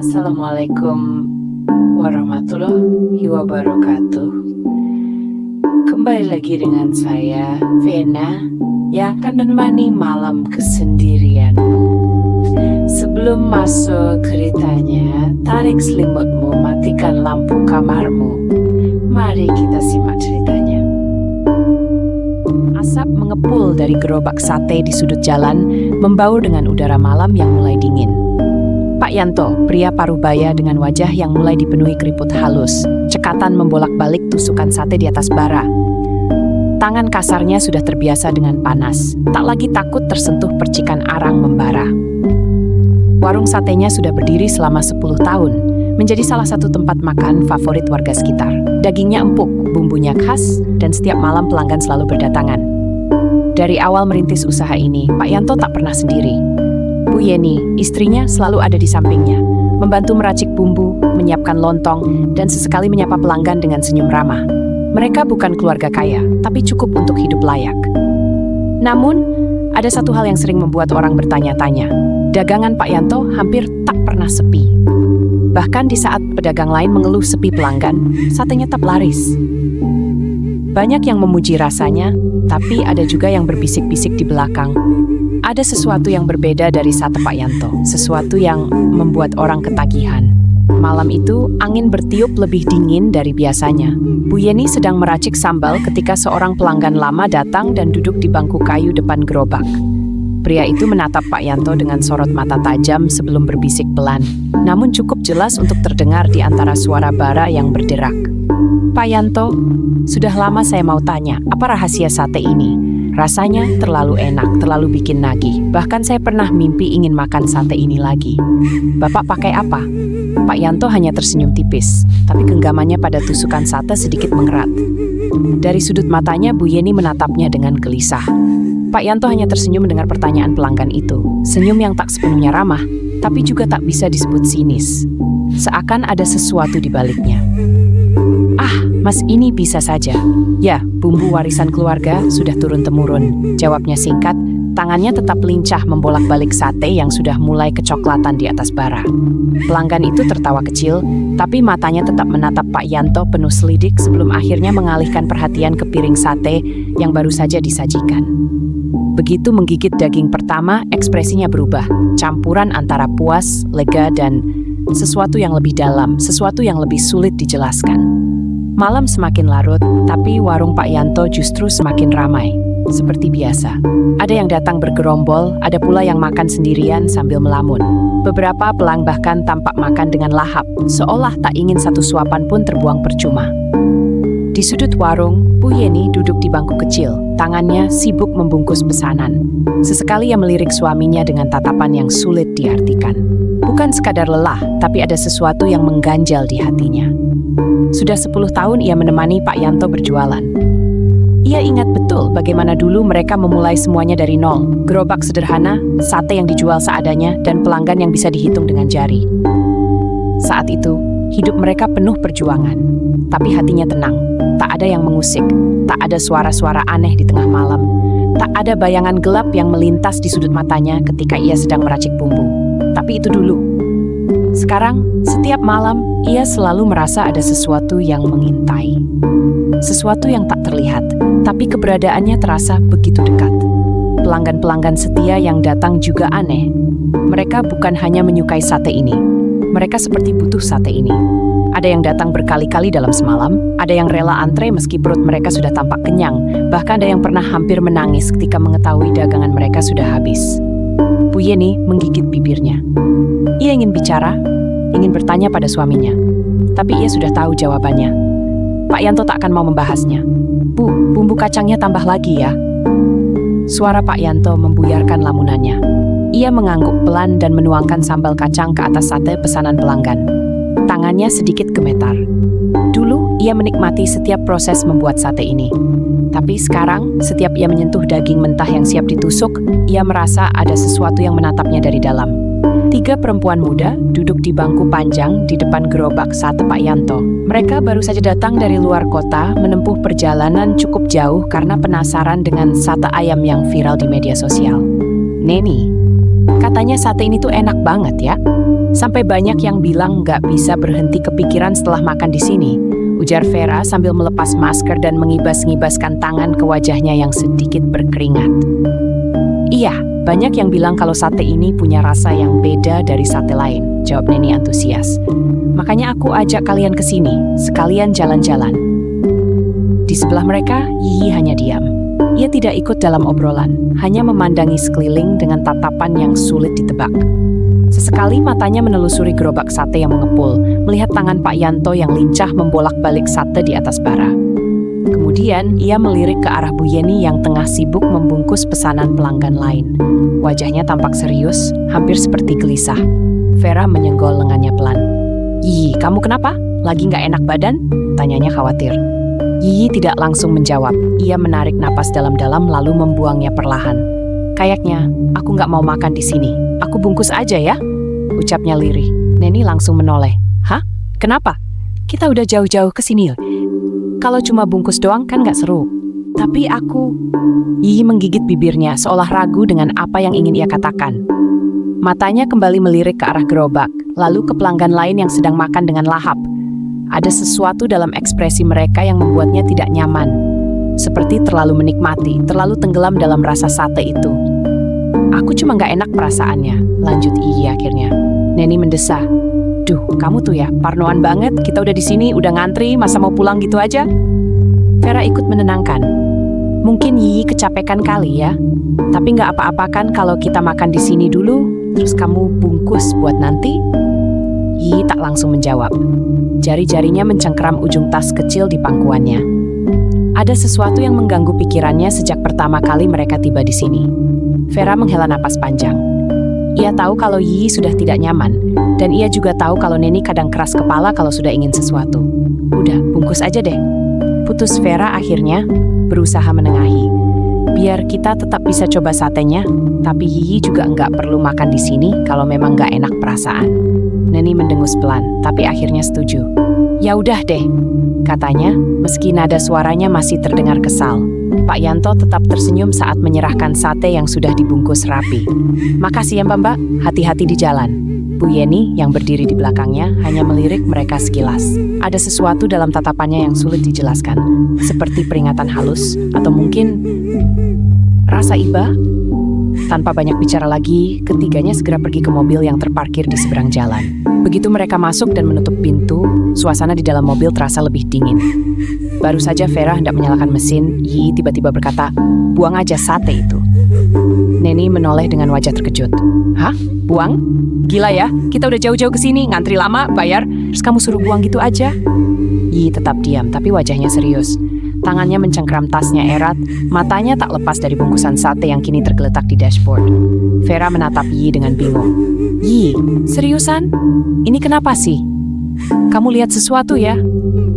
Assalamualaikum warahmatullahi wabarakatuh. Kembali lagi dengan saya, Vena, yang akan menemani malam kesendirian. Sebelum masuk ceritanya, tarik selimutmu, matikan lampu kamarmu. Mari kita simak ceritanya. Asap mengepul dari gerobak sate di sudut jalan, membaur dengan udara malam yang mulai dingin. Pak Yanto, pria parubaya dengan wajah yang mulai dipenuhi keriput halus, cekatan membolak-balik tusukan sate di atas bara. Tangan kasarnya sudah terbiasa dengan panas, tak lagi takut tersentuh percikan arang membara. Warung satenya sudah berdiri selama 10 tahun, menjadi salah satu tempat makan favorit warga sekitar. Dagingnya empuk, bumbunya khas, dan setiap malam pelanggan selalu berdatangan. Dari awal merintis usaha ini, Pak Yanto tak pernah sendiri. Bu Yeni, istrinya, selalu ada di sampingnya, membantu meracik bumbu, menyiapkan lontong, dan sesekali menyapa pelanggan dengan senyum ramah. Mereka bukan keluarga kaya, tapi cukup untuk hidup layak. Namun, ada satu hal yang sering membuat orang bertanya-tanya. Dagangan Pak Yanto hampir tak pernah sepi. Bahkan di saat pedagang lain mengeluh sepi pelanggan, satenya tetap laris. Banyak yang memuji rasanya, tapi ada juga yang berbisik-bisik di belakang. Ada sesuatu yang berbeda dari sate Pak Yanto, sesuatu yang membuat orang ketagihan. Malam itu, angin bertiup lebih dingin dari biasanya. Bu Yeni sedang meracik sambal ketika seorang pelanggan lama datang dan duduk di bangku kayu depan gerobak. Pria itu menatap Pak Yanto dengan sorot mata tajam sebelum berbisik pelan, namun cukup jelas untuk terdengar di antara suara bara yang berderak. Pak Yanto, sudah lama saya mau tanya, apa rahasia sate ini? Rasanya terlalu enak, terlalu bikin nagih. Bahkan saya pernah mimpi ingin makan sate ini lagi. Bapak pakai apa? Pak Yanto hanya tersenyum tipis, tapi genggamannya pada tusukan sate sedikit mengerat. Dari sudut matanya, Bu Yeni menatapnya dengan gelisah. Pak Yanto hanya tersenyum mendengar pertanyaan pelanggan itu. Senyum yang tak sepenuhnya ramah, tapi juga tak bisa disebut sinis. Seakan ada sesuatu di baliknya. Ah, Mas, ini bisa saja. Ya, bumbu warisan keluarga sudah turun-temurun. Jawabnya singkat, tangannya tetap lincah membolak-balik sate yang sudah mulai kecoklatan di atas bara. Pelanggan itu tertawa kecil, tapi matanya tetap menatap Pak Yanto penuh selidik sebelum akhirnya mengalihkan perhatian ke piring sate yang baru saja disajikan. Begitu menggigit daging pertama, ekspresinya berubah. Campuran antara puas, lega, dan sesuatu yang lebih dalam, sesuatu yang lebih sulit dijelaskan. Malam semakin larut, tapi warung Pak Yanto justru semakin ramai. Seperti biasa, ada yang datang bergerombol, ada pula yang makan sendirian sambil melamun. Beberapa pelanggan bahkan tampak makan dengan lahap, seolah tak ingin satu suapan pun terbuang percuma. Di sudut warung, Bu Yeni duduk di bangku kecil, tangannya sibuk membungkus pesanan. Sesekali ia melirik suaminya dengan tatapan yang sulit diartikan. Bukan sekadar lelah, tapi ada sesuatu yang mengganjal di hatinya. Sudah 10 tahun ia menemani Pak Yanto berjualan. Ia ingat betul bagaimana dulu mereka memulai semuanya dari nol. Gerobak sederhana, sate yang dijual seadanya, dan pelanggan yang bisa dihitung dengan jari. Saat itu, hidup mereka penuh perjuangan. Tapi hatinya tenang. Tak ada yang mengusik. Tak ada suara-suara aneh di tengah malam. Tak ada bayangan gelap yang melintas di sudut matanya ketika ia sedang meracik bumbu. Tapi itu dulu. Sekarang, setiap malam, ia selalu merasa ada sesuatu yang mengintai. Sesuatu yang tak terlihat, tapi keberadaannya terasa begitu dekat. Pelanggan-pelanggan setia yang datang juga aneh. Mereka bukan hanya menyukai sate ini. Mereka seperti butuh sate ini. Ada yang datang berkali-kali dalam semalam, ada yang rela antre meski perut mereka sudah tampak kenyang, bahkan ada yang pernah hampir menangis ketika mengetahui dagangan mereka sudah habis. Bu Yeni menggigit bibirnya. Ia ingin bicara, ingin bertanya pada suaminya, tapi ia sudah tahu jawabannya. Pak Yanto tak akan mau membahasnya. Bu, bumbu kacangnya tambah lagi ya. Suara Pak Yanto membuyarkan lamunannya. Ia mengangguk pelan dan menuangkan sambal kacang ke atas sate pesanan pelanggan. Tangannya sedikit gemetar. Dulu, ia menikmati setiap proses membuat sate ini. Tapi sekarang, setiap ia menyentuh daging mentah yang siap ditusuk, ia merasa ada sesuatu yang menatapnya dari dalam. 3 perempuan muda duduk di bangku panjang di depan gerobak sate Pak Yanto. Mereka baru saja datang dari luar kota, menempuh perjalanan cukup jauh karena penasaran dengan sate ayam yang viral di media sosial. Neni, Katanya sate ini tuh enak banget ya. Sampai banyak yang bilang nggak bisa berhenti kepikiran setelah makan di sini, ujar Vera sambil melepas masker dan mengibas-ngibaskan tangan ke wajahnya yang sedikit berkeringat. Iya, banyak yang bilang kalau sate ini punya rasa yang beda dari sate lain, jawab Neni antusias. Makanya aku ajak kalian ke sini, sekalian jalan-jalan. Di sebelah mereka, Yiyi hanya diam. Ia tidak ikut dalam obrolan, hanya memandangi sekeliling dengan tatapan yang sulit ditebak. Sesekali matanya menelusuri gerobak sate yang mengepul, melihat tangan Pak Yanto yang lincah membolak-balik sate di atas bara. Kemudian, ia melirik ke arah Bu Yeni yang tengah sibuk membungkus pesanan pelanggan lain. Wajahnya tampak serius, hampir seperti gelisah. Vera menyenggol lengannya pelan. "Yiyi, kamu kenapa? Lagi nggak enak badan?" tanyanya khawatir. Yiyi tidak langsung menjawab. Ia menarik napas dalam-dalam lalu membuangnya perlahan. "Kayaknya, aku nggak mau makan di sini. Aku bungkus aja ya," ucapnya lirih. Neni langsung menoleh. "Hah? Kenapa? Kita udah jauh-jauh ke sini. Kalau cuma bungkus doang kan nggak seru." "Tapi aku..." Yiyi menggigit bibirnya seolah ragu dengan apa yang ingin ia katakan. Matanya kembali melirik ke arah gerobak, lalu ke pelanggan lain yang sedang makan dengan lahap. Ada sesuatu dalam ekspresi mereka yang membuatnya tidak nyaman. Seperti terlalu menikmati, terlalu tenggelam dalam rasa sate itu. "Aku cuma nggak enak perasaannya," lanjut Yiyi akhirnya. Neni mendesah. "Duh, kamu tuh ya, parnoan banget. Kita udah di sini, udah ngantri, masa mau pulang gitu aja?" Vera ikut menenangkan. "Mungkin Yiyi kecapekan kali ya. Tapi nggak apa-apa kan kalau kita makan di sini dulu, terus kamu bungkus buat nanti?" Yiyi tak langsung menjawab. Jari-jarinya mencengkeram ujung tas kecil di pangkuannya. Ada sesuatu yang mengganggu pikirannya sejak pertama kali mereka tiba di sini. Vera menghela napas panjang. Ia tahu kalau Yiyi sudah tidak nyaman, dan ia juga tahu kalau Neni kadang keras kepala kalau sudah ingin sesuatu. "Udah, bungkus aja deh," putus Vera akhirnya, berusaha menengahi. "Biar kita tetap bisa coba satenya, tapi Yiyi juga nggak perlu makan di sini kalau memang nggak enak perasaan." Neni mendengus pelan, tapi akhirnya setuju. "Ya udah deh," katanya, meski nada suaranya masih terdengar kesal. Pak Yanto tetap tersenyum saat menyerahkan sate yang sudah dibungkus rapi. "Makasih ya Mbak, hati-hati di jalan." Bu Yeni yang berdiri di belakangnya hanya melirik mereka sekilas. Ada sesuatu dalam tatapannya yang sulit dijelaskan, seperti peringatan halus, atau mungkin rasa iba. Tanpa banyak bicara lagi, ketiganya segera pergi ke mobil yang terparkir di seberang jalan. Begitu mereka masuk dan menutup pintu, suasana di dalam mobil terasa lebih dingin. Baru saja Vera hendak menyalakan mesin, Yiyi tiba-tiba berkata, "Buang aja sate itu." Neni menoleh dengan wajah terkejut. "Hah? Buang? Gila ya, kita udah jauh-jauh ke sini, ngantri lama, bayar, terus kamu suruh buang gitu aja?" Yiyi tetap diam, tapi wajahnya serius. Tangannya mencengkeram tasnya erat, matanya tak lepas dari bungkusan sate yang kini tergeletak di dashboard. Vera menatap Yiyi dengan bingung. "Yiyi, seriusan? Ini kenapa sih? Kamu lihat sesuatu ya?"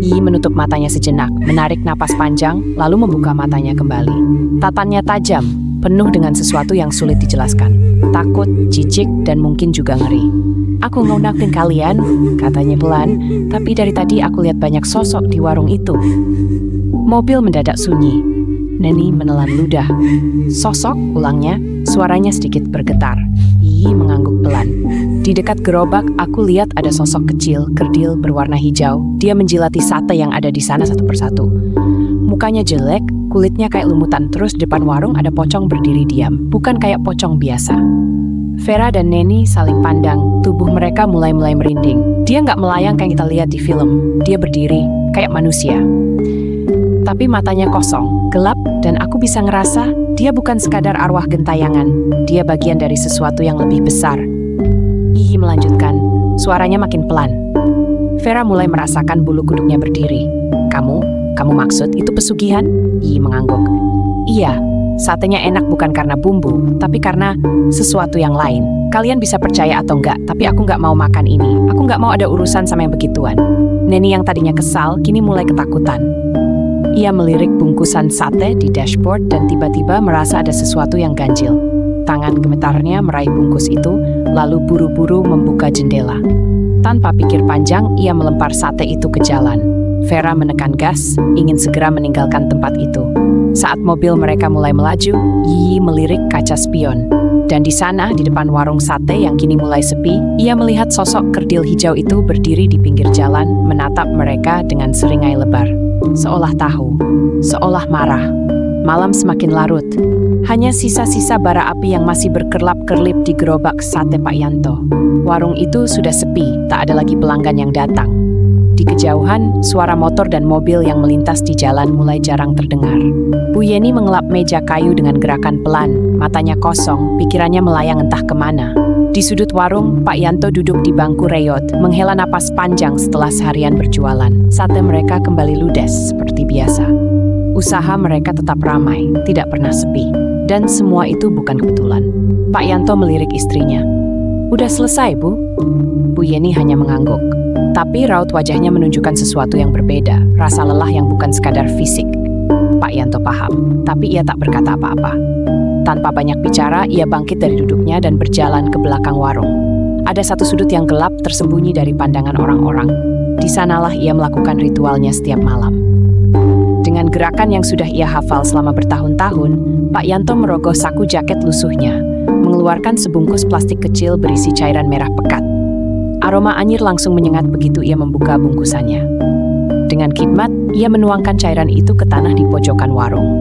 Yiyi menutup matanya sejenak, menarik napas panjang, lalu membuka matanya kembali. Tatannya tajam, penuh dengan sesuatu yang sulit dijelaskan. Takut, jijik, dan mungkin juga ngeri. "Aku ngundakin kalian," katanya pelan, "tapi dari tadi aku lihat banyak sosok di warung itu." Mobil mendadak sunyi. Neni menelan ludah. "Sosok?" ulangnya, suaranya sedikit bergetar. Yiyi mengangguk pelan. "Di dekat gerobak, aku lihat ada sosok kecil, kerdil, berwarna hijau. Dia menjilati sate yang ada di sana satu persatu. Mukanya jelek, kulitnya kayak lumutan, terus di depan warung ada pocong berdiri diam. Bukan kayak pocong biasa." Vera dan Neni saling pandang, tubuh mereka mulai merinding. Dia nggak melayang kayak kita lihat di film. Dia berdiri, kayak manusia. Tapi matanya kosong, gelap, dan aku bisa ngerasa dia bukan sekadar arwah gentayangan. Dia bagian dari sesuatu yang lebih besar. Yiyi melanjutkan, suaranya makin pelan. Vera mulai merasakan bulu kuduknya berdiri. Kamu maksud itu pesugihan?" Yiyi mengangguk. "Iya, satenya enak bukan karena bumbu, tapi karena sesuatu yang lain. Kalian bisa percaya atau enggak, tapi aku nggak mau makan ini. Aku nggak mau ada urusan sama yang begituan." Neni yang tadinya kesal, kini mulai ketakutan. Ia melirik bungkusan sate di dashboard dan tiba-tiba merasa ada sesuatu yang ganjil. Tangan gemetarnya meraih bungkus itu, lalu buru-buru membuka jendela. Tanpa pikir panjang, ia melempar sate itu ke jalan. Vera menekan gas, ingin segera meninggalkan tempat itu. Saat mobil mereka mulai melaju, Yiyi melirik kaca spion. Dan di sana, di depan warung sate yang kini mulai sepi, ia melihat sosok kerdil hijau itu berdiri di pinggir jalan, menatap mereka dengan seringai lebar. Seolah tahu, seolah marah. Malam semakin larut. Hanya sisa-sisa bara api yang masih berkerlap-kerlip di gerobak sate Pak Yanto. Warung itu sudah sepi, tak ada lagi pelanggan yang datang. Di kejauhan, suara motor dan mobil yang melintas di jalan mulai jarang terdengar. Bu Yeni mengelap meja kayu dengan gerakan pelan, matanya kosong, pikirannya melayang entah kemana. Di sudut warung, Pak Yanto duduk di bangku reyot, menghela napas panjang setelah seharian berjualan. Sate mereka kembali ludes seperti biasa. Usaha mereka tetap ramai, tidak pernah sepi. Dan semua itu bukan kebetulan. Pak Yanto melirik istrinya. "Udah selesai, Bu?" Bu Yeni hanya mengangguk. Tapi raut wajahnya menunjukkan sesuatu yang berbeda, rasa lelah yang bukan sekadar fisik. Pak Yanto paham, tapi ia tak berkata apa-apa. Tanpa banyak bicara, ia bangkit dari duduknya dan berjalan ke belakang warung. Ada satu sudut yang gelap tersembunyi dari pandangan orang-orang. Di sanalah ia melakukan ritualnya setiap malam. Dengan gerakan yang sudah ia hafal selama bertahun-tahun, Pak Yanto merogoh saku jaket lusuhnya, mengeluarkan sebungkus plastik kecil berisi cairan merah pekat. Aroma anyir langsung menyengat begitu ia membuka bungkusannya. Dengan khidmat, ia menuangkan cairan itu ke tanah di pojokan warung.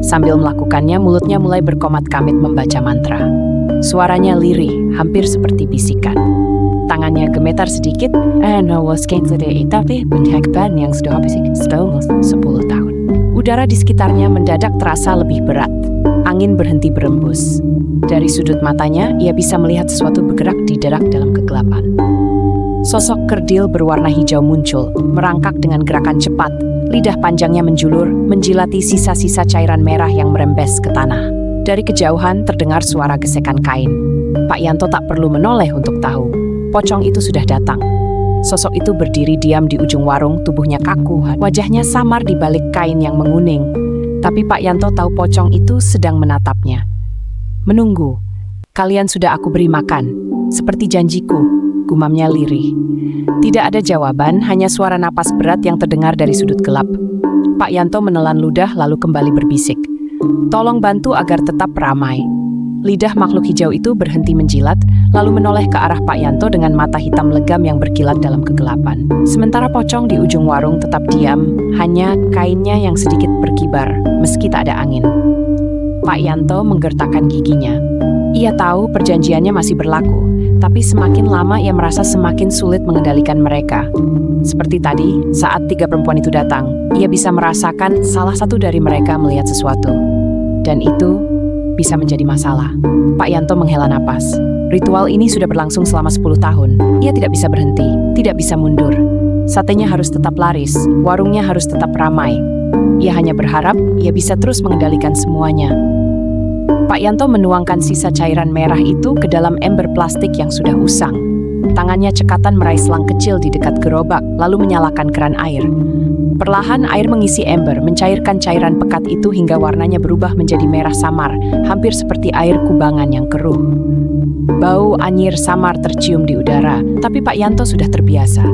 Sambil melakukannya, mulutnya mulai berkomat-kamit membaca mantra. Suaranya lirih, hampir seperti bisikan. Tangannya gemetar sedikit, yang sudah habis 10 tahun. Udara di sekitarnya mendadak terasa lebih berat. Angin berhenti berembus. Dari sudut matanya, ia bisa melihat sesuatu bergerak di derak dalam kegelapan. Sosok kerdil berwarna hijau muncul, merangkak dengan gerakan cepat. Lidah panjangnya menjulur, menjilati sisa-sisa cairan merah yang merembes ke tanah. Dari kejauhan terdengar suara gesekan kain. Pak Yanto tak perlu menoleh untuk tahu. Pocong itu sudah datang. Sosok itu berdiri diam di ujung warung, tubuhnya kaku, wajahnya samar di balik kain yang menguning. Tapi Pak Yanto tahu pocong itu sedang menatapnya. "Menunggu. Kalian sudah aku beri makan. Seperti janjiku," gumamnya lirih. Tidak ada jawaban, hanya suara napas berat yang terdengar dari sudut gelap. Pak Yanto menelan ludah lalu kembali berbisik. "Tolong bantu agar tetap ramai." Lidah makhluk hijau itu berhenti menjilat, lalu menoleh ke arah Pak Yanto dengan mata hitam legam yang berkilat dalam kegelapan. Sementara pocong di ujung warung tetap diam, hanya kainnya yang sedikit berkibar, meski tak ada angin. Pak Yanto menggertakkan giginya. Ia tahu perjanjiannya masih berlaku, tapi semakin lama ia merasa semakin sulit mengendalikan mereka. Seperti tadi, saat 3 perempuan itu datang, ia bisa merasakan salah satu dari mereka melihat sesuatu. Dan itu bisa menjadi masalah. Pak Yanto menghela napas. Ritual ini sudah berlangsung selama 10 tahun. Ia tidak bisa berhenti, tidak bisa mundur. Satenya harus tetap laris, warungnya harus tetap ramai. Ia hanya berharap ia bisa terus mengendalikan semuanya. Pak Yanto menuangkan sisa cairan merah itu ke dalam ember plastik yang sudah usang. Tangannya cekatan meraih selang kecil di dekat gerobak, lalu menyalakan keran air. Perlahan air mengisi ember, mencairkan cairan pekat itu hingga warnanya berubah menjadi merah samar, hampir seperti air kubangan yang keruh. Bau anyir samar tercium di udara, tapi Pak Yanto sudah terbiasa.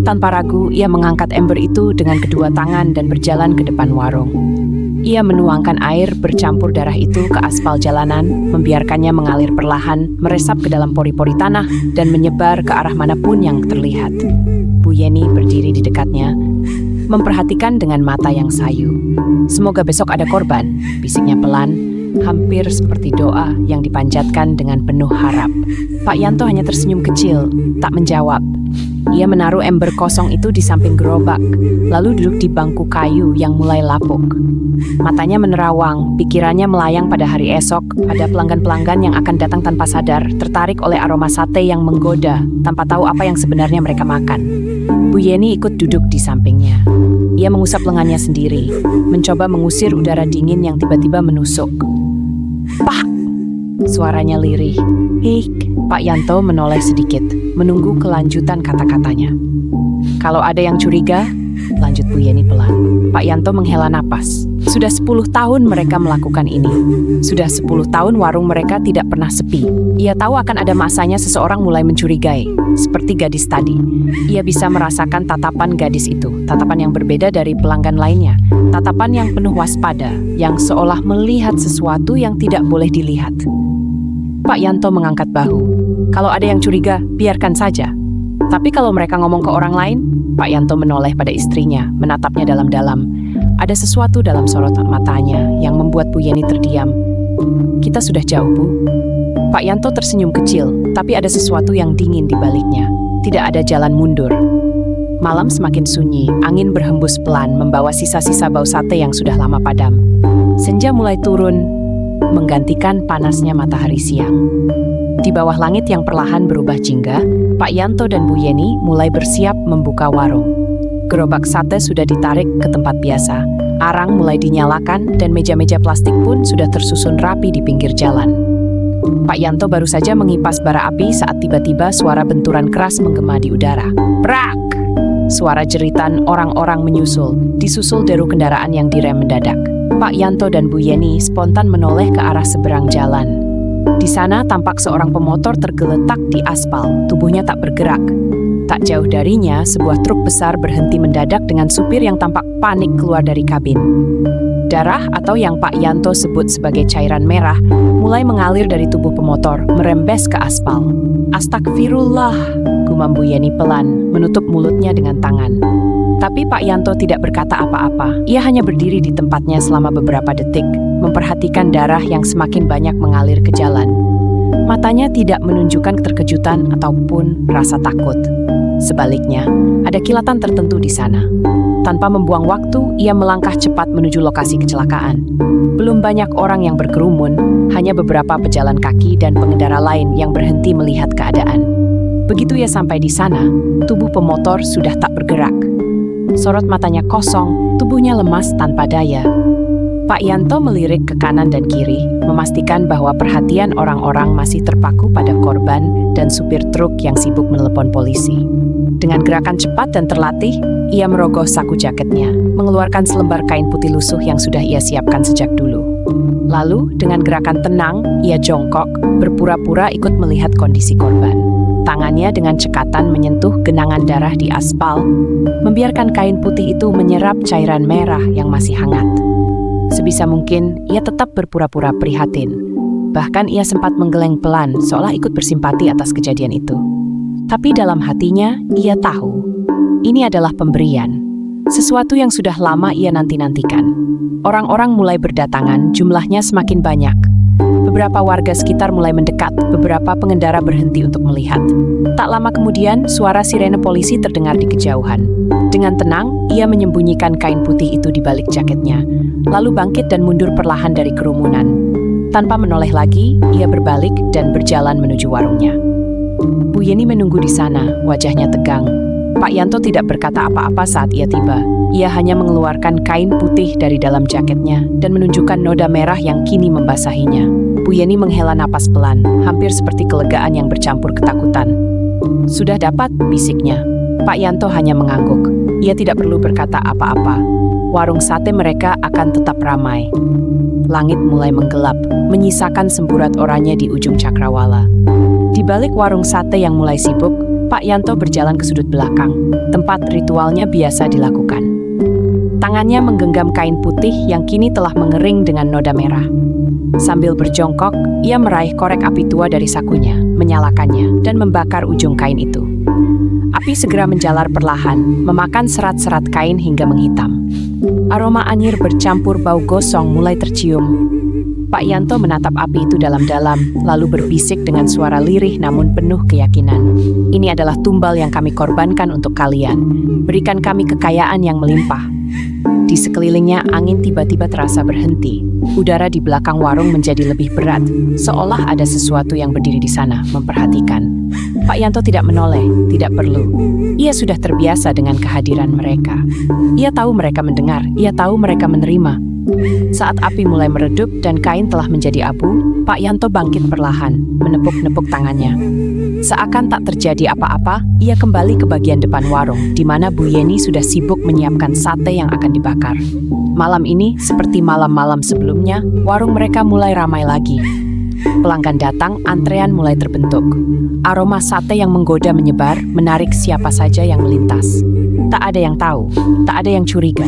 Tanpa ragu, ia mengangkat ember itu dengan kedua tangan dan berjalan ke depan warung. Ia menuangkan air bercampur darah itu ke aspal jalanan, membiarkannya mengalir perlahan, meresap ke dalam pori-pori tanah, dan menyebar ke arah manapun yang terlihat. Bu Yeni berdiri di dekatnya, memperhatikan dengan mata yang sayu. "Semoga besok ada korban," bisiknya pelan, hampir seperti doa yang dipanjatkan dengan penuh harap. Pak Yanto hanya tersenyum kecil, tak menjawab. Ia menaruh ember kosong itu di samping gerobak, lalu duduk di bangku kayu yang mulai lapuk. Matanya menerawang, pikirannya melayang pada hari esok, pada pelanggan-pelanggan yang akan datang tanpa sadar, tertarik oleh aroma sate yang menggoda, tanpa tahu apa yang sebenarnya mereka makan. Bu Yeni ikut duduk di sampingnya. Ia mengusap lengannya sendiri, mencoba mengusir udara dingin yang tiba-tiba menusuk. "Pak!" Suaranya lirih. Pak Yanto menoleh sedikit, menunggu kelanjutan kata-katanya. "Kalau ada yang curiga," lanjut Bu Yeni pelan. Pak Yanto menghela napas. Sudah 10 tahun mereka melakukan ini. Sudah 10 tahun warung mereka tidak pernah sepi. Ia tahu akan ada masanya seseorang mulai mencurigai. Seperti gadis tadi. Ia bisa merasakan tatapan gadis itu. Tatapan yang berbeda dari pelanggan lainnya. Tatapan yang penuh waspada. Yang seolah melihat sesuatu yang tidak boleh dilihat. Pak Yanto mengangkat bahu. Kalau ada yang curiga, biarkan saja. Tapi kalau mereka ngomong ke orang lain, Pak Yanto menoleh pada istrinya, menatapnya dalam-dalam. Ada sesuatu dalam sorotan matanya yang membuat Bu Yeni terdiam. Kita sudah jauh, Bu. Pak Yanto tersenyum kecil, tapi ada sesuatu yang dingin di baliknya. Tidak ada jalan mundur. Malam semakin sunyi, angin berhembus pelan membawa sisa-sisa bau sate yang sudah lama padam. Senja mulai turun, menggantikan panasnya matahari siang. Di bawah langit yang perlahan berubah jingga, Pak Yanto dan Bu Yeni mulai bersiap membuka warung. Gerobak sate sudah ditarik ke tempat biasa, arang mulai dinyalakan, dan meja-meja plastik pun sudah tersusun rapi di pinggir jalan. Pak Yanto baru saja mengipas bara api saat tiba-tiba suara benturan keras menggema di udara. Brak! Suara jeritan orang-orang menyusul, disusul deru kendaraan yang direm mendadak. Pak Yanto dan Bu Yeni spontan menoleh ke arah seberang jalan. Di sana tampak seorang pemotor tergeletak di aspal, tubuhnya tak bergerak. Tak jauh darinya, sebuah truk besar berhenti mendadak dengan supir yang tampak panik keluar dari kabin. Darah atau yang Pak Yanto sebut sebagai cairan merah mulai mengalir dari tubuh pemotor, merembes ke aspal. Astagfirullah, gumam Bu Yeni pelan, menutup mulutnya dengan tangan. Tapi Pak Yanto tidak berkata apa-apa. Ia hanya berdiri di tempatnya selama beberapa detik, memperhatikan darah yang semakin banyak mengalir ke jalan. Matanya tidak menunjukkan keterkejutan ataupun rasa takut. Sebaliknya, ada kilatan tertentu di sana. Tanpa membuang waktu, ia melangkah cepat menuju lokasi kecelakaan. Belum banyak orang yang berkerumun, hanya beberapa pejalan kaki dan pengendara lain yang berhenti melihat keadaan. Begitu ia sampai di sana, tubuh pemotor sudah tak bergerak. Sorot matanya kosong, tubuhnya lemas tanpa daya. Pak Yanto melirik ke kanan dan kiri, memastikan bahwa perhatian orang-orang masih terpaku pada korban dan supir truk yang sibuk menelepon polisi. Dengan gerakan cepat dan terlatih, ia merogoh saku jaketnya, mengeluarkan selembar kain putih lusuh yang sudah ia siapkan sejak dulu. Lalu, dengan gerakan tenang, ia jongkok, berpura-pura ikut melihat kondisi korban. Tangannya dengan cekatan menyentuh genangan darah di aspal, membiarkan kain putih itu menyerap cairan merah yang masih hangat. Sebisa mungkin, ia tetap berpura-pura prihatin. Bahkan ia sempat menggeleng pelan, seolah ikut bersimpati atas kejadian itu. Tapi dalam hatinya, ia tahu, ini adalah pemberian. Sesuatu yang sudah lama ia nanti-nantikan. Orang-orang mulai berdatangan, jumlahnya semakin banyak. Beberapa warga sekitar mulai mendekat, beberapa pengendara berhenti untuk melihat. Tak lama kemudian, suara sirene polisi terdengar di kejauhan. Dengan tenang, ia menyembunyikan kain putih itu di balik jaketnya, lalu bangkit dan mundur perlahan dari kerumunan. Tanpa menoleh lagi, ia berbalik dan berjalan menuju warungnya. Bu Yeni menunggu di sana, wajahnya tegang. Pak Yanto tidak berkata apa-apa saat ia tiba. Ia hanya mengeluarkan kain putih dari dalam jaketnya dan menunjukkan noda merah yang kini membasahinya. Bu Yeni menghela napas pelan, hampir seperti kelegaan yang bercampur ketakutan. Sudah dapat, bisiknya. Pak Yanto hanya mengangguk. Ia tidak perlu berkata apa-apa. Warung sate mereka akan tetap ramai. Langit mulai menggelap, menyisakan semburat oranye di ujung cakrawala. Di balik warung sate yang mulai sibuk, Pak Yanto berjalan ke sudut belakang, tempat ritualnya biasa dilakukan. Tangannya menggenggam kain putih yang kini telah mengering dengan noda merah. Sambil berjongkok, ia meraih korek api tua dari sakunya, menyalakannya, dan membakar ujung kain itu. Api segera menjalar perlahan, memakan serat-serat kain hingga menghitam. Aroma anyir bercampur bau gosong mulai tercium. Pak Yanto menatap api itu dalam-dalam, lalu berbisik dengan suara lirih namun penuh keyakinan. Ini adalah tumbal yang kami korbankan untuk kalian. Berikan kami kekayaan yang melimpah. Di sekelilingnya, angin tiba-tiba terasa berhenti. Udara di belakang warung menjadi lebih berat, seolah ada sesuatu yang berdiri di sana, memperhatikan. Pak Yanto tidak menoleh, tidak perlu. Ia sudah terbiasa dengan kehadiran mereka. Ia tahu mereka mendengar, ia tahu mereka menerima. Saat api mulai meredup dan kain telah menjadi abu, Pak Yanto bangkit perlahan, menepuk-nepuk tangannya. Seakan tak terjadi apa-apa, ia kembali ke bagian depan warung, di mana Bu Yeni sudah sibuk menyiapkan sate yang akan dibakar. Malam ini, seperti malam-malam sebelumnya, warung mereka mulai ramai lagi. Pelanggan datang, antrean mulai terbentuk. Aroma sate yang menggoda menyebar, menarik siapa saja yang melintas. Tak ada yang tahu, tak ada yang curiga.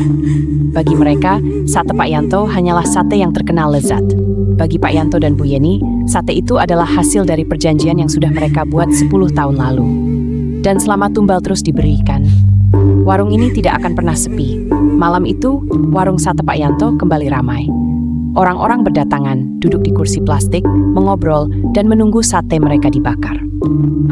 Bagi mereka, sate Pak Yanto hanyalah sate yang terkenal lezat. Bagi Pak Yanto dan Bu Yeni, sate itu adalah hasil dari perjanjian yang sudah mereka buat 10 tahun lalu. Dan selama tumbal terus diberikan, warung ini tidak akan pernah sepi. Malam itu, warung sate Pak Yanto kembali ramai. Orang-orang berdatangan, duduk di kursi plastik, mengobrol, dan menunggu sate mereka dibakar.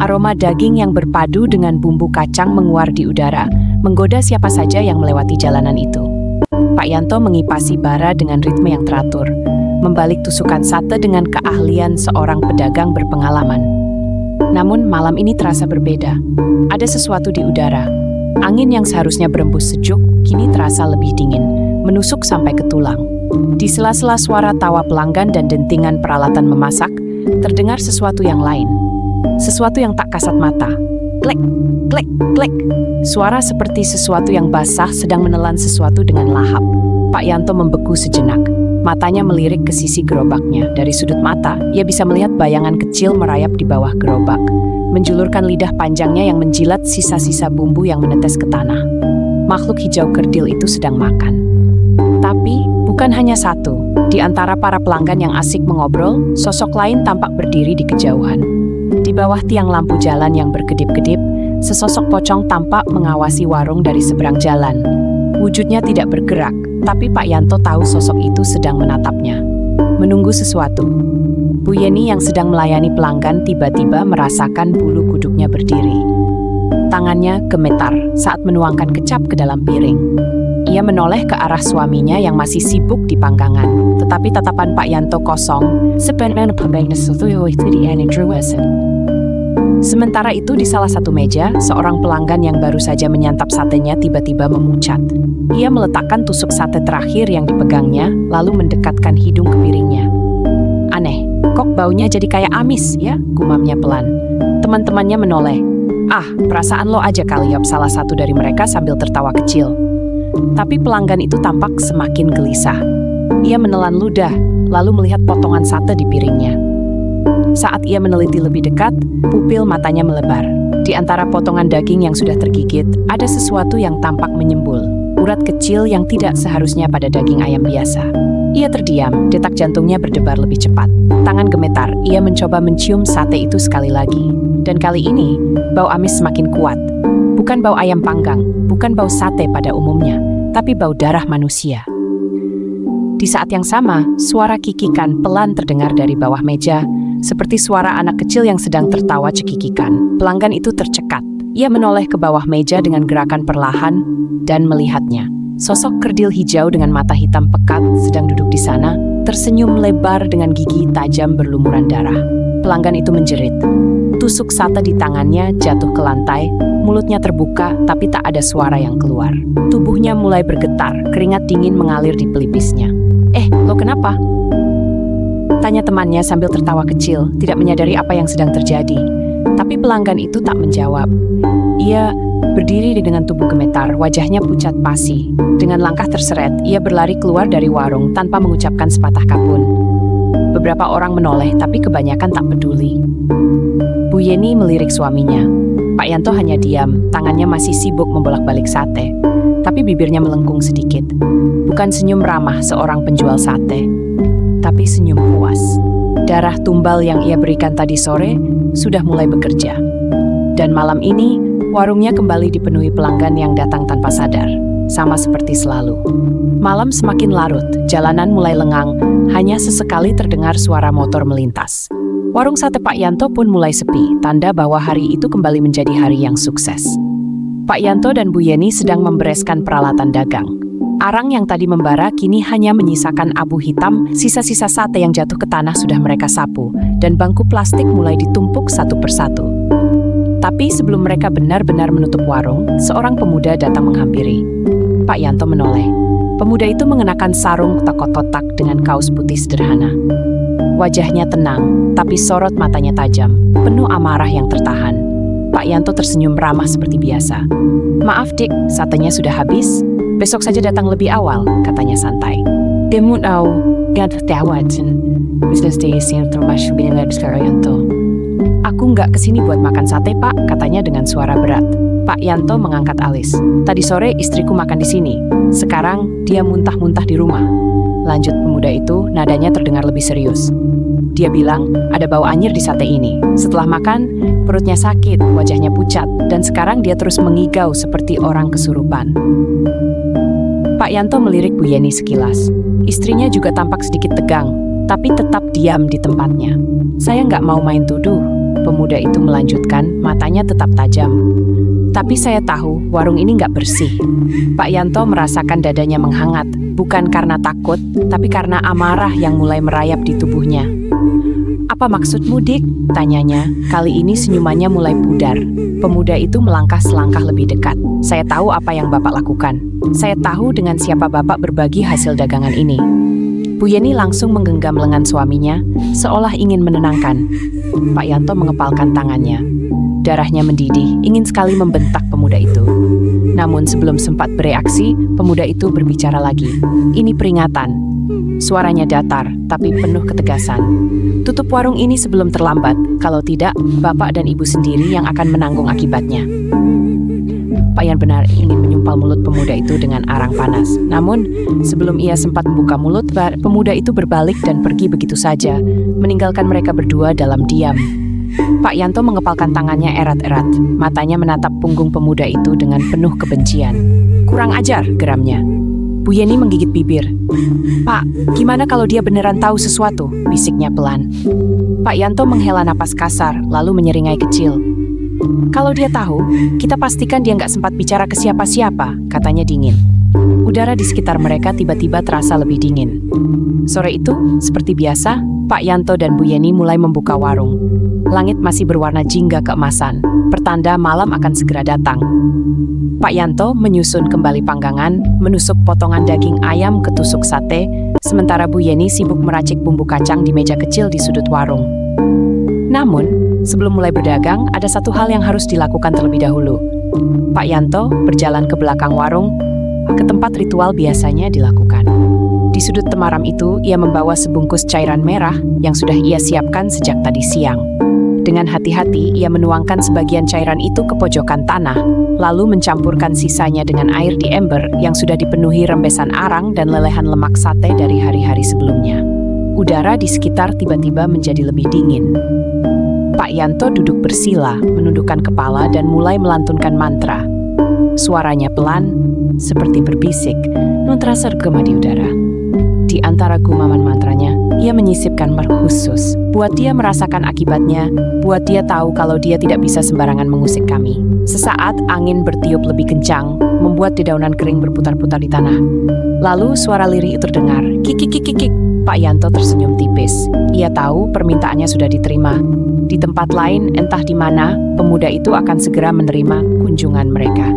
Aroma daging yang berpadu dengan bumbu kacang menguar di udara, menggoda siapa saja yang melewati jalanan itu. Pak Yanto mengipasi bara dengan ritme yang teratur, membalik tusukan sate dengan keahlian seorang pedagang berpengalaman. Namun malam ini terasa berbeda. Ada sesuatu di udara. Angin yang seharusnya berembus sejuk, kini terasa lebih dingin, menusuk sampai ke tulang. Di sela-sela suara tawa pelanggan dan dentingan peralatan memasak, terdengar sesuatu yang lain. Sesuatu yang tak kasat mata. Klek, klek, klek. Suara seperti sesuatu yang basah sedang menelan sesuatu dengan lahap. Pak Yanto membeku sejenak. Matanya melirik ke sisi gerobaknya. Dari sudut mata, ia bisa melihat bayangan kecil merayap di bawah gerobak, menjulurkan lidah panjangnya yang menjilat sisa-sisa bumbu yang menetes ke tanah. Makhluk hijau kerdil itu sedang makan. Tapi, bukan hanya satu. Di antara para pelanggan yang asik mengobrol, sosok lain tampak berdiri di kejauhan. Di bawah tiang lampu jalan yang berkedip-kedip, sesosok pocong tampak mengawasi warung dari seberang jalan. Wujudnya tidak bergerak, tapi Pak Yanto tahu sosok itu sedang menatapnya, menunggu sesuatu. Bu Yeni yang sedang melayani pelanggan tiba-tiba merasakan bulu kuduknya berdiri. Tangannya gemetar saat menuangkan kecap ke dalam piring. Ia menoleh ke arah suaminya yang masih sibuk di panggangan, tetapi tatapan Pak Yanto kosong. Sementara itu di salah satu meja, seorang pelanggan yang baru saja menyantap satenya tiba-tiba memucat. Ia meletakkan tusuk sate terakhir yang dipegangnya, lalu mendekatkan hidung ke piringnya. Aneh, kok baunya jadi kayak amis ya? Gumamnya pelan. Teman-temannya menoleh. Ah, perasaan lo aja kali, jawab salah satu dari mereka sambil tertawa kecil. Tapi pelanggan itu tampak semakin gelisah. Ia menelan ludah, lalu melihat potongan sate di piringnya. Saat ia meneliti lebih dekat, pupil matanya melebar. Di antara potongan daging yang sudah tergigit, ada sesuatu yang tampak menyembul. Urat kecil yang tidak seharusnya pada daging ayam biasa. Ia terdiam, detak jantungnya berdebar lebih cepat. Tangan gemetar, ia mencoba mencium sate itu sekali lagi. Dan kali ini, bau amis semakin kuat. Bukan bau ayam panggang, bukan bau sate pada umumnya, tapi bau darah manusia. Di saat yang sama, suara kikikan pelan terdengar dari bawah meja, seperti suara anak kecil yang sedang tertawa cekikikan. Pelanggan itu tercekat. Ia menoleh ke bawah meja dengan gerakan perlahan dan melihatnya. Sosok kerdil hijau dengan mata hitam pekat sedang duduk di sana, tersenyum lebar dengan gigi tajam berlumuran darah. Pelanggan itu menjerit. Tusuk sate di tangannya jatuh ke lantai, mulutnya terbuka tapi tak ada suara yang keluar. Tubuhnya mulai bergetar, keringat dingin mengalir di pelipisnya. Lo kenapa? Tanya temannya sambil tertawa kecil, tidak menyadari apa yang sedang terjadi. Tapi pelanggan itu tak menjawab. Ia berdiri dengan tubuh gemetar, wajahnya pucat pasi. Dengan langkah terseret, ia berlari keluar dari warung tanpa mengucapkan sepatah kapun. Beberapa orang menoleh, tapi kebanyakan tak peduli. Bu Yeni melirik suaminya. Pak Yanto hanya diam, tangannya masih sibuk membolak-balik sate. Tapi bibirnya melengkung sedikit. Bukan senyum ramah seorang penjual sate, tapi senyum puas. Darah tumbal yang ia berikan tadi sore sudah mulai bekerja. Dan malam ini, warungnya kembali dipenuhi pelanggan yang datang tanpa sadar, sama seperti selalu. Malam semakin larut, jalanan mulai lengang, hanya sesekali terdengar suara motor melintas. Warung sate Pak Yanto pun mulai sepi, tanda bahwa hari itu kembali menjadi hari yang sukses. Pak Yanto dan Bu Yeni sedang membereskan peralatan dagang. Arang yang tadi membara kini hanya menyisakan abu hitam, sisa-sisa sate yang jatuh ke tanah sudah mereka sapu, dan bangku plastik mulai ditumpuk satu persatu. Tapi sebelum mereka benar-benar menutup warung, seorang pemuda datang menghampiri. Pak Yanto menoleh. Pemuda itu mengenakan sarung kotak-kotak dengan kaos putih sederhana. Wajahnya tenang, tapi sorot matanya tajam, penuh amarah yang tertahan. Pak Yanto tersenyum ramah seperti biasa. Maaf dik, satenya sudah habis. Besok saja datang lebih awal, katanya santai. Dia mau gad tawatan. Bisnis dia sin termasuk binatang Yanto. Aku nggak kesini buat makan sate, Pak, katanya dengan suara berat. Pak Yanto mengangkat alis. Tadi sore istriku makan di sini. Sekarang dia muntah-muntah di rumah. Lanjut pemuda itu, nadanya terdengar lebih serius. Dia bilang, ada bau anyir di sate ini. Setelah makan, perutnya sakit, wajahnya pucat, dan sekarang dia terus mengigau seperti orang kesurupan. Pak Yanto melirik Bu Yeni sekilas. Istrinya juga tampak sedikit tegang, tapi tetap diam di tempatnya. Saya nggak mau main tuduh. Pemuda itu melanjutkan, matanya tetap tajam. Tapi saya tahu warung ini nggak bersih. Pak Yanto merasakan dadanya menghangat, bukan karena takut, tapi karena amarah yang mulai merayap di tubuhnya. Apa maksudmu, Dik? Tanyanya. Kali ini senyumannya mulai pudar. Pemuda itu melangkah selangkah lebih dekat. Saya tahu apa yang Bapak lakukan. Saya tahu dengan siapa Bapak berbagi hasil dagangan ini. Bu Yeni langsung menggenggam lengan suaminya, seolah ingin menenangkan. Pak Yanto mengepalkan tangannya. Darahnya mendidih, ingin sekali membentak pemuda itu. Namun sebelum sempat bereaksi, pemuda itu berbicara lagi. Ini peringatan. Suaranya datar, tapi penuh ketegasan. Tutup warung ini sebelum terlambat, kalau tidak, Bapak dan Ibu sendiri yang akan menanggung akibatnya. Pak Yan benar ingin menyumpal mulut pemuda itu dengan arang panas. Namun, sebelum ia sempat membuka mulut, pemuda itu berbalik dan pergi begitu saja, meninggalkan mereka berdua dalam diam. Pak Yanto mengepalkan tangannya erat-erat, matanya menatap punggung pemuda itu dengan penuh kebencian. Kurang ajar, geramnya. Bu Yeni menggigit bibir. Pak, gimana kalau dia beneran tahu sesuatu? Bisiknya pelan. Pak Yanto menghela napas kasar, lalu menyeringai kecil. Kalau dia tahu, kita pastikan dia nggak sempat bicara ke siapa-siapa, katanya dingin. Udara di sekitar mereka tiba-tiba terasa lebih dingin. Sore itu, seperti biasa, Pak Yanto dan Bu Yeni mulai membuka warung. Langit masih berwarna jingga keemasan, pertanda malam akan segera datang. Pak Yanto menyusun kembali panggangan, menusuk potongan daging ayam ke tusuk sate, sementara Bu Yeni sibuk meracik bumbu kacang di meja kecil di sudut warung. Namun, sebelum mulai berdagang, ada satu hal yang harus dilakukan terlebih dahulu. Pak Yanto berjalan ke belakang warung, ke tempat ritual biasanya dilakukan. Di sudut temaram itu, ia membawa sebungkus cairan merah yang sudah ia siapkan sejak tadi siang. Dengan hati-hati, ia menuangkan sebagian cairan itu ke pojokan tanah, lalu mencampurkan sisanya dengan air di ember yang sudah dipenuhi rembesan arang dan lelehan lemak sate dari hari-hari sebelumnya. Udara di sekitar tiba-tiba menjadi lebih dingin. Pak Yanto duduk bersila, menundukkan kepala dan mulai melantunkan mantra. Suaranya pelan, seperti berbisik, namun terasa gema di udara. Di antara gumaman mantranya, ia menyisipkan merk khusus. Buat dia merasakan akibatnya, buat dia tahu kalau dia tidak bisa sembarangan mengusik kami. Sesaat angin bertiup lebih kencang, membuat dedaunan kering berputar-putar di tanah. Lalu suara lirih itu terdengar, kik-kik-kik-kik. Pak Yanto tersenyum tipis. Ia tahu permintaannya sudah diterima. Di tempat lain, entah di mana, pemuda itu akan segera menerima kunjungan mereka.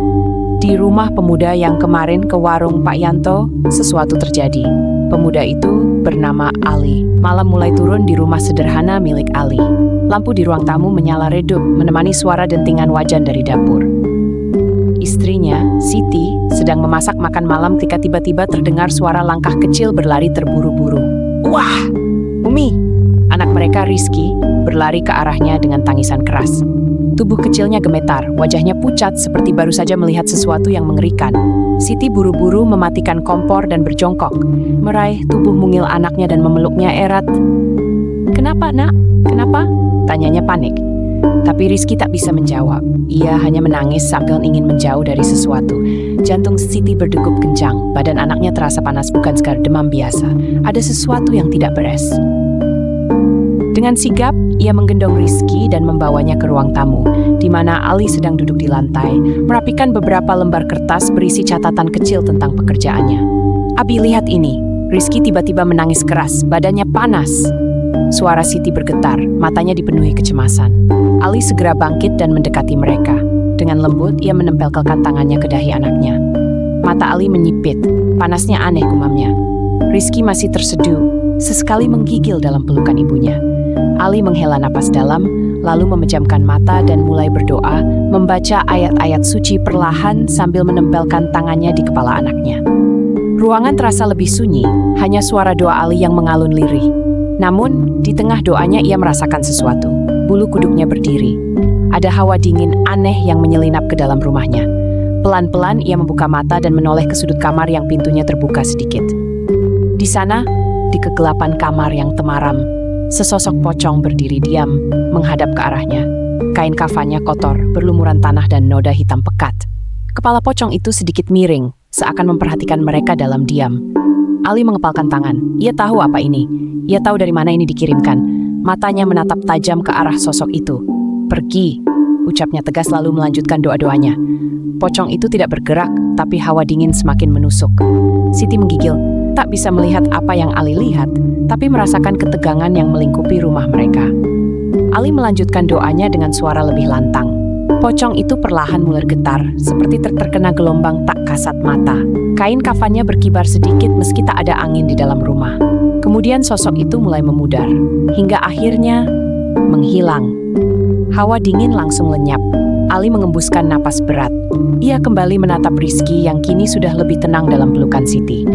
Di rumah pemuda yang kemarin ke warung Pak Yanto, sesuatu terjadi. Pemuda itu bernama Ali. Malam mulai turun di rumah sederhana milik Ali. Lampu di ruang tamu menyala redup, menemani suara dentingan wajan dari dapur. Istrinya, Siti, sedang memasak makan malam ketika tiba-tiba terdengar suara langkah kecil berlari terburu-buru. Wah! Umi! Anak mereka Rizky berlari ke arahnya dengan tangisan keras. Tubuh kecilnya gemetar, wajahnya pucat seperti baru saja melihat sesuatu yang mengerikan. Siti buru-buru mematikan kompor dan berjongkok, meraih tubuh mungil anaknya dan memeluknya erat. Kenapa, nak? Kenapa? Tanyanya panik. Tapi Rizky tak bisa menjawab. Ia hanya menangis sambil ingin menjauh dari sesuatu. Jantung Siti berdegup kencang, badan anaknya terasa panas bukan sekadar demam biasa. Ada sesuatu yang tidak beres. Dengan sigap, ia menggendong Rizky dan membawanya ke ruang tamu, di mana Ali sedang duduk di lantai, merapikan beberapa lembar kertas berisi catatan kecil tentang pekerjaannya. Abi, lihat ini. Rizky tiba-tiba menangis keras, badannya panas. Suara Siti bergetar, matanya dipenuhi kecemasan. Ali segera bangkit dan mendekati mereka. Dengan lembut, ia menempelkan tangannya ke dahi anaknya. Mata Ali menyipit, panasnya aneh gumamnya. Rizky masih terseduh, sesekali menggigil dalam pelukan ibunya. Ali menghela napas dalam, lalu memejamkan mata dan mulai berdoa, membaca ayat-ayat suci perlahan sambil menempelkan tangannya di kepala anaknya. Ruangan terasa lebih sunyi, hanya suara doa Ali yang mengalun lirih. Namun, di tengah doanya ia merasakan sesuatu. bulu kuduknya berdiri. Ada hawa dingin aneh yang menyelinap ke dalam rumahnya. Pelan-pelan ia membuka mata dan menoleh ke sudut kamar yang pintunya terbuka sedikit. Di sana, di kegelapan kamar yang temaram, sesosok pocong berdiri diam, menghadap ke arahnya. Kain kafannya kotor, berlumuran tanah dan noda hitam pekat. Kepala pocong itu sedikit miring, seakan memperhatikan mereka dalam diam. Ali mengepalkan tangan. Ia tahu apa ini. Ia tahu dari mana ini dikirimkan. Matanya menatap tajam ke arah sosok itu. "Pergi," ucapnya tegas lalu melanjutkan doa-doanya. Pocong itu tidak bergerak, tapi hawa dingin semakin menusuk. Siti menggigil, tak bisa melihat apa yang Ali lihat, tapi merasakan ketegangan yang melingkupi rumah mereka. Ali melanjutkan doanya dengan suara lebih lantang. Pocong itu perlahan mulai getar, seperti terkena gelombang tak kasat mata. Kain kafannya berkibar sedikit meski tak ada angin di dalam rumah. Kemudian sosok itu mulai memudar, hingga akhirnya menghilang. Hawa dingin langsung lenyap. Ali mengembuskan napas berat. Ia kembali menatap Rizky yang kini sudah lebih tenang dalam pelukan Siti.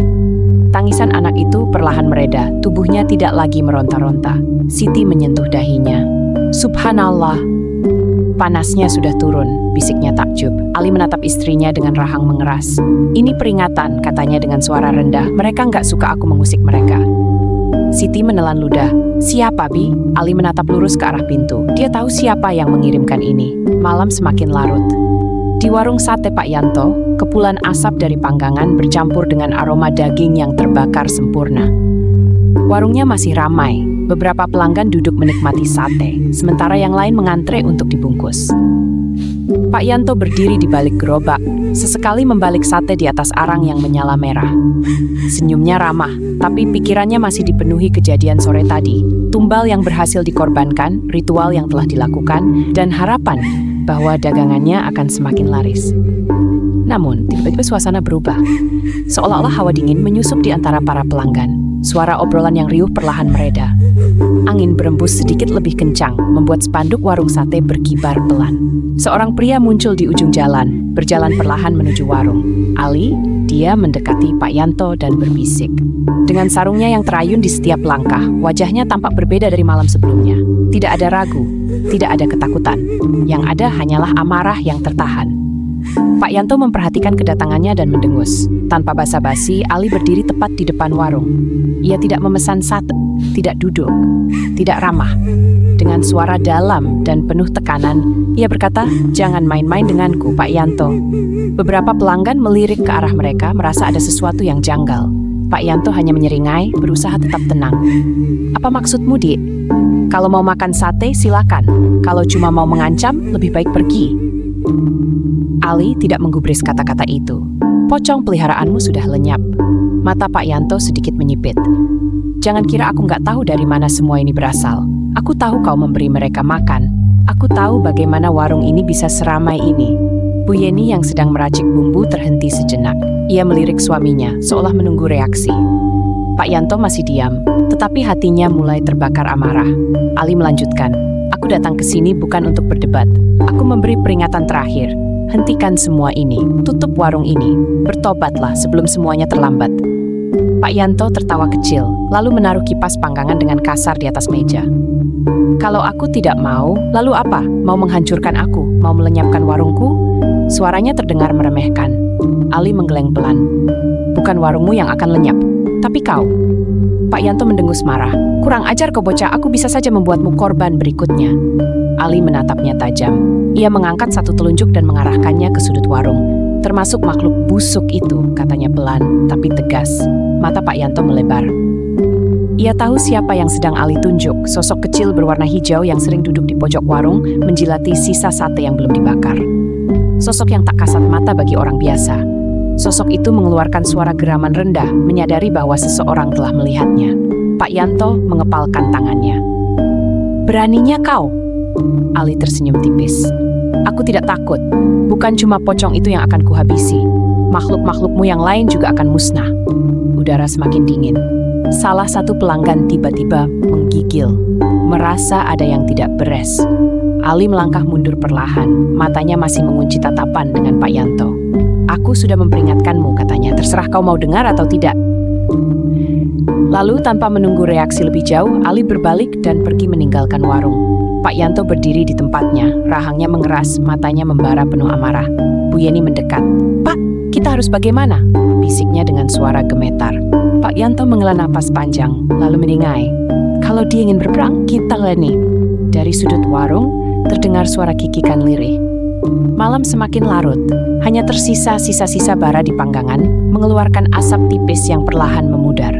Tangisan anak itu perlahan mereda, tubuhnya tidak lagi meronta-ronta. Siti menyentuh dahinya. "Subhanallah, panasnya sudah turun," bisiknya takjub. Ali menatap istrinya dengan rahang mengeras. "Ini peringatan," katanya dengan suara rendah. "Mereka nggak suka aku mengusik mereka." Siti menelan ludah. "Siapa, Bi?" Ali menatap lurus ke arah pintu. Dia tahu siapa yang mengirimkan ini. Malam semakin larut. Di warung sate Pak Yanto, kepulan asap dari panggangan bercampur dengan aroma daging yang terbakar sempurna. Warungnya masih ramai. Beberapa pelanggan duduk menikmati sate, sementara yang lain mengantre untuk dibungkus. Pak Yanto berdiri di balik gerobak, sesekali membalik sate di atas arang yang menyala merah. Senyumnya ramah, tapi pikirannya masih dipenuhi kejadian sore tadi. Tumbal yang berhasil dikorbankan, ritual yang telah dilakukan, dan harapan bahwa dagangannya akan semakin laris. Namun, tiba-tiba suasana berubah. Seolah-olah hawa dingin menyusup di antara para pelanggan. Suara obrolan yang riuh perlahan mereda. Angin berembus sedikit lebih kencang, membuat spanduk warung sate berkibar pelan. Seorang pria muncul di ujung jalan, berjalan perlahan menuju warung. Ali, dia mendekati Pak Yanto dan berbisik. Dengan sarungnya yang terayun di setiap langkah, wajahnya tampak berbeda dari malam sebelumnya. Tidak ada ragu, tidak ada ketakutan. Yang ada hanyalah amarah yang tertahan. Pak Yanto memperhatikan kedatangannya dan mendengus. Tanpa basa-basi, Ali berdiri tepat di depan warung. Ia tidak memesan sate, tidak duduk, tidak ramah. Dengan suara dalam dan penuh tekanan, ia berkata, "Jangan main-main denganku, Pak Yanto." Beberapa pelanggan melirik ke arah mereka, merasa ada sesuatu yang janggal. Pak Yanto hanya menyeringai, berusaha tetap tenang. "Apa maksudmu, Dik? Kalau mau makan sate, silakan. Kalau cuma mau mengancam, lebih baik pergi." Ali tidak menggubris kata-kata itu. "Pocong peliharaanmu sudah lenyap." Mata Pak Yanto sedikit menyipit. "Jangan kira aku nggak tahu dari mana semua ini berasal. Aku tahu kau memberi mereka makan. Aku tahu bagaimana warung ini bisa seramai ini." Bu Yeni yang sedang meracik bumbu terhenti sejenak. Ia melirik suaminya, seolah menunggu reaksi. Pak Yanto masih diam, tetapi hatinya mulai terbakar amarah. Ali melanjutkan, "Aku datang ke sini bukan untuk berdebat. Aku memberi peringatan terakhir. Hentikan semua ini, tutup warung ini, bertobatlah sebelum semuanya terlambat." Pak Yanto tertawa kecil, lalu menaruh kipas panggangan dengan kasar di atas meja. "Kalau aku tidak mau, lalu apa? Mau menghancurkan aku? Mau melenyapkan warungku?" Suaranya terdengar meremehkan. Ali menggeleng pelan. "Bukan warungmu yang akan lenyap, tapi kau." Pak Yanto mendengus marah. "Kurang ajar kau bocah, aku bisa saja membuatmu korban berikutnya." Ali menatapnya tajam. Ia mengangkat satu telunjuk dan mengarahkannya ke sudut warung. "Termasuk makhluk busuk itu," katanya pelan, tapi tegas. Mata Pak Yanto melebar. Ia tahu siapa yang sedang Ali tunjuk, sosok kecil berwarna hijau yang sering duduk di pojok warung, menjilati sisa sate yang belum dibakar. Sosok yang tak kasat mata bagi orang biasa. Sosok itu mengeluarkan suara geraman rendah, menyadari bahwa seseorang telah melihatnya. Pak Yanto mengepalkan tangannya. "Beraninya kau?" Ali tersenyum tipis. "Aku tidak takut. Bukan cuma pocong itu yang akan kuhabisi. Makhluk-makhlukmu yang lain juga akan musnah." Udara semakin dingin. Salah satu pelanggan tiba-tiba menggigil, merasa ada yang tidak beres. Ali melangkah mundur perlahan, matanya masih mengunci tatapan dengan Pak Yanto. "Aku sudah memperingatkanmu," katanya. "Terserah kau mau dengar atau tidak." Lalu tanpa menunggu reaksi lebih jauh, Ali berbalik dan pergi meninggalkan warung. Pak Yanto berdiri di tempatnya, rahangnya mengeras, matanya membara penuh amarah. Bu Yeni mendekat. "Pak, kita harus bagaimana?" bisiknya dengan suara gemetar. Pak Yanto menghela napas panjang, lalu meningai. "Kalau dia ingin berperang, kita leni." Dari sudut warung, terdengar suara kikikan lirih. Malam semakin larut, hanya tersisa sisa-sisa bara di panggangan, mengeluarkan asap tipis yang perlahan memudar.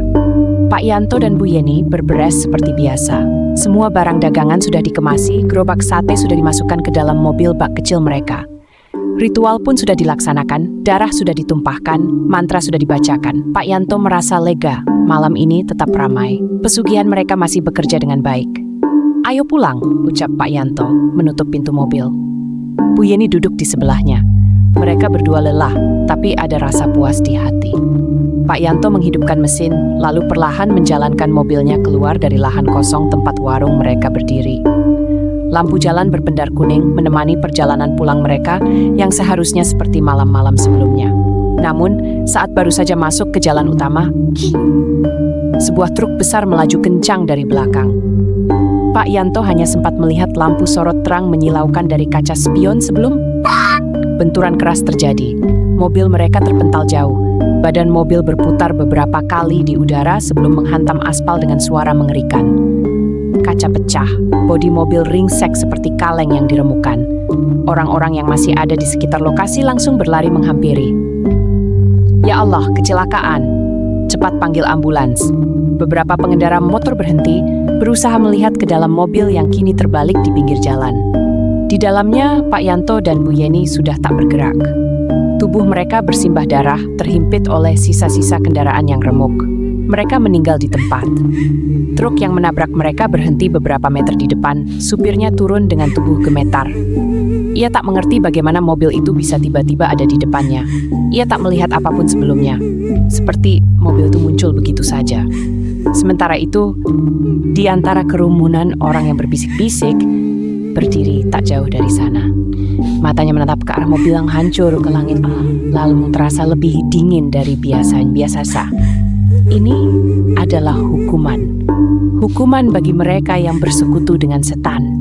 Pak Yanto dan Bu Yeni berberes seperti biasa. Semua barang dagangan sudah dikemasi, gerobak sate sudah dimasukkan ke dalam mobil bak kecil mereka. Ritual pun sudah dilaksanakan, darah sudah ditumpahkan, mantra sudah dibacakan. Pak Yanto merasa lega, malam ini tetap ramai. Pesugihan mereka masih bekerja dengan baik. "Ayo pulang," ucap Pak Yanto, menutup pintu mobil. Bu Yeni duduk di sebelahnya. Mereka berdua lelah, tapi ada rasa puas di hati. Pak Yanto menghidupkan mesin, lalu perlahan menjalankan mobilnya keluar dari lahan kosong tempat warung mereka berdiri. Lampu jalan berpendar kuning menemani perjalanan pulang mereka yang seharusnya seperti malam-malam sebelumnya. Namun, saat baru saja masuk ke jalan utama, sebuah truk besar melaju kencang dari belakang. Pak Yanto hanya sempat melihat lampu sorot terang menyilaukan dari kaca spion sebelum benturan keras terjadi. Mobil mereka terpental jauh. Badan mobil berputar beberapa kali di udara sebelum menghantam aspal dengan suara mengerikan. Kaca pecah, bodi mobil ringsek seperti kaleng yang diremukan. Orang-orang yang masih ada di sekitar lokasi langsung berlari menghampiri. "Ya Allah, kecelakaan! Cepat panggil ambulans." Beberapa pengendara motor berhenti, berusaha melihat ke dalam mobil yang kini terbalik di pinggir jalan. Di dalamnya, Pak Yanto dan Bu Yeni sudah tak bergerak. Tubuh mereka bersimbah darah, terhimpit oleh sisa-sisa kendaraan yang remuk. Mereka meninggal di tempat. Truk yang menabrak mereka berhenti beberapa meter di depan, supirnya turun dengan tubuh gemetar. Ia tak mengerti bagaimana mobil itu bisa tiba-tiba ada di depannya. Ia tak melihat apapun sebelumnya. Seperti mobil itu muncul begitu saja. Sementara itu, di antara kerumunan orang yang berbisik-bisik, berdiri tak jauh dari sana. Matanya menatap ke arah mobil yang hancur ke langit, lalu terasa lebih dingin dari biasa. Ini adalah hukuman. Hukuman bagi mereka yang bersekutu dengan setan.